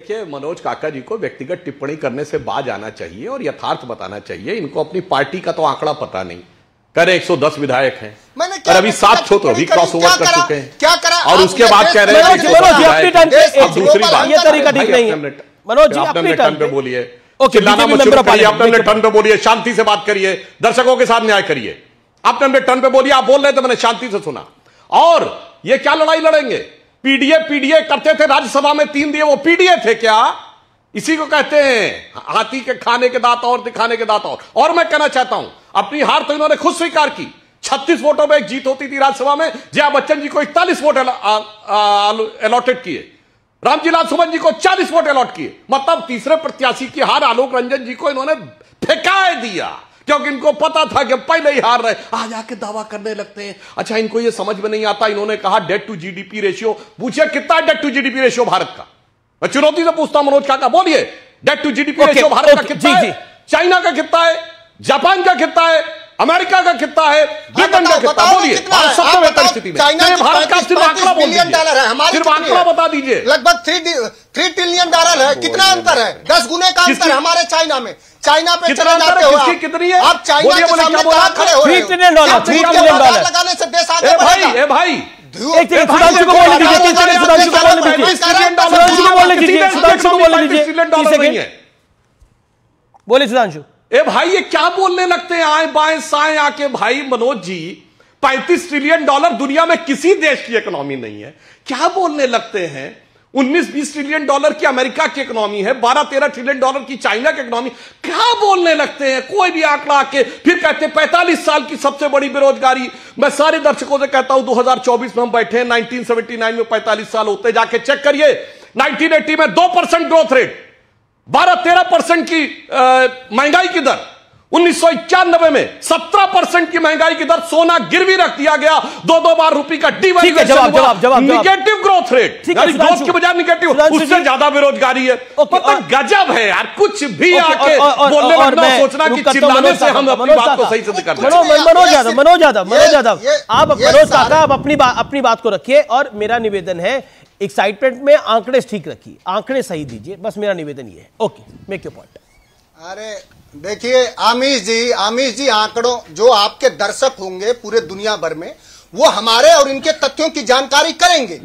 देखिए, मनोज काका जी को व्यक्तिगत टिप्पणी करने से बाज आना चाहिए और यथार्थ बताना चाहिए। इनको अपनी पार्टी का तो आंकड़ा पता नहीं। करे 110 विधायक हैं और अभी 7 छोटे अभी क्रॉस ओवर कर चुके हैं, क्या करा? और उसके बाद कह रहे हैं दूसरी बात, ये तरीका ठीक नहीं है। मनोज जी अपने टर्न पे बोलिए, अपने टर्न पे बोलिए, शांति से बात करिए, दर्शकों के साथ न्याय करिए। आपने अपने टर्न पे बोलिए, आप बोल रहे थे, मैंने शांति से सुना। और ये क्या लड़ाई लड़ेंगे? पीडीए करते थे राज्यसभा में 3 दिए, वो पीडीए थे क्या? इसी को कहते हैं हाथी के खाने के दांत और दिखाने के दांत और मैं कहना चाहता हूं, अपनी हार तो इन्होंने खुद स्वीकार की। 36 वोटों में एक जीत होती थी राज्यसभा में। जया बच्चन जी को 41 वोट अलॉटेड किए, रामजी लाल सुमन जी को 40 वोट अलॉट किए। मतलब तीसरे प्रत्याशी की हार आलोक रंजन जी को इन्होंने फेंका दिया, क्योंकि इनको पता था कि पहले ही हार रहे। आज आके दावा करने लगते हैं। अच्छा, इनको ये समझ में नहीं आता। इन्होंने कहा डेट टू जीडीपी रेशियो। पूछिए कितना है debt to GDP ratio Bharat का? मैं चुनौती से पूछता हूं मनोज काका, बोलिए debt to GDP ratio Bharat का कितना है? चाइना का कितना है? जापान का कितना है? अमेरिका का कितना है? ब्रिटेन का कितना? बोलिए। सबसे बेहतर स्थिति में भारत का सिर्फ आंकड़ा बिलियन डॉलर है, सिर्फ आंकड़ा बता दीजिए। लगभग 3 ट्रिलियन डॉलर है। कितना अंतर है? 10 गुने का अंतर हमारे चाइना में। चाइना पे चले जाते हो कितनी है? आप चाइना के सामने कहां खड़े हो? 3 ट्रिलियन डॉलर, 3 ट्रिलियन डॉलर लगाने से देश आगे बढ़ेगा। भाई एक सेकंड, सुधांशु को बोलने दीजिए, सुधांशु को बोलने दीजिए, सुधांशु को बोलने दीजिए, सुधांशु को बोलने दीजिए, 30 सेकंड बोले सुधांशु। भाई ये क्या बोलने लगते हैं आए बाएं साएं आके? भाई मनोज जी, 35 ट्रिलियन डॉलर दुनिया में किसी देश की इकोनॉमी नहीं है। क्या बोलने लगते हैं? 19-20 ट्रिलियन डॉलर की अमेरिका की इकोनॉमी है, 12-13 ट्रिलियन डॉलर की चाइना की इकोनॉमी। क्या बोलने लगते हैं? कोई भी आंकड़ा आके फिर कहते हैं 45 साल की सबसे बड़ी बेरोजगारी। मैं सारे दर्शकों से कहता हूं 2024 में हम बैठे हैं, 1979 में 45 साल होते, जाके चेक करिए। 1980 में 2% ग्रोथ रेट, 12-13% की महंगाई की दर। 1991 में 17% की महंगाई की दर, सोना गिरवी रख दिया गया, 2 बार रुपये का डिवैल्यूएशन, निगेटिव ग्रोथ रेट, यानी ग्रोथ की बजाय निगेटिव, उससे ज्यादा बेरोजगारी है। गजब है यार, कुछ भी आके बोलने लगना, सोचना कि चिल्लाने से हम अपनी बात को सही से कर दें। मनोज यादव, आप मनोज काका आप अपनी बात को रखिए और मेरा निवेदन है एक्साइटमेंट में आंकड़े ठीक रखिए, आंकड़े सही दीजिए, बस मेरा निवेदन ये है। Okay, make your point. अरे देखिए आमिश जी, आंकड़ों जो आपके दर्शक होंगे पूरे दुनिया भर में, वो हमारे और इनके तथ्यों की जानकारी करेंगे।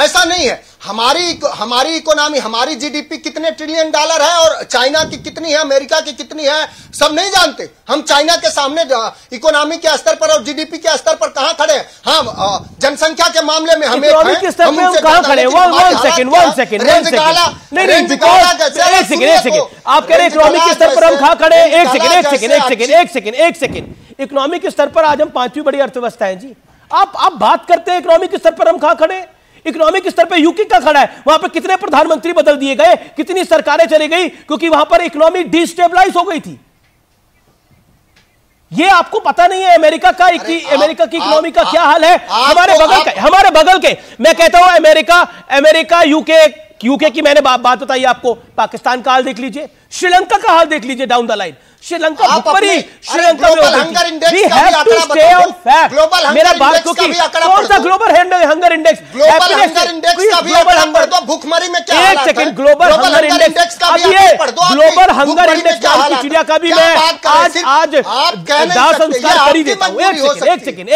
ऐसा नहीं है। हमारी इकोनॉमी, हमारी जीडीपी कितने ट्रिलियन डॉलर है और चाइना की कितनी है, अमेरिका की कितनी है, सब नहीं जानते। हम चाइना के सामने इकोनॉमी के स्तर पर और जीडीपी के स्तर पर कहाँ खड़े हैं? हाँ, जनसंख्या के मामले में हम एक स्तर पे हम कहाँ खड़े हैं? वन सेकंड आप कह रहे हैं इकोनॉमिक के स्तर पर हम कहाँ खड़े हैं? एक सेकंड इकोनॉमिक स्तर पर आज हम 5वीं बड़ी अर्थव्यवस्था है जी। आप बात करते हैं इकोनॉमिक स्तर पर हम कहां खड़े? इकोनॉमिक स्तर पर यूके का खड़ा है, वहां पर कितने प्रधानमंत्री बदल दिए गए, कितनी सरकारें चली गई, क्योंकि वहां पर इकोनॉमी डिस्टेबलाइज हो गई थी। ये आपको पता नहीं है अमेरिका की इकोनॉमी का क्या हाल है? हमारे बगल के मैं कहता हूं अमेरिका यूके की मैंने बात बताई आपको। पाकिस्तान का हाल देख लीजिए, श्रीलंका का हाल देख लीजिए down the line. Sri Lanka Sri Lanka मेरा बात, क्योंकि कौन सा ग्लोबल हंगर इंडेक्स? भूखमरी में क्या? एक सेकंड, ग्लोबल हंगर इंडेक्स का ग्लोबल हंगर इंडेक्स चिड़िया का भी मैं आज दाह संस्कार कर ही देता हूं। एक सेकंड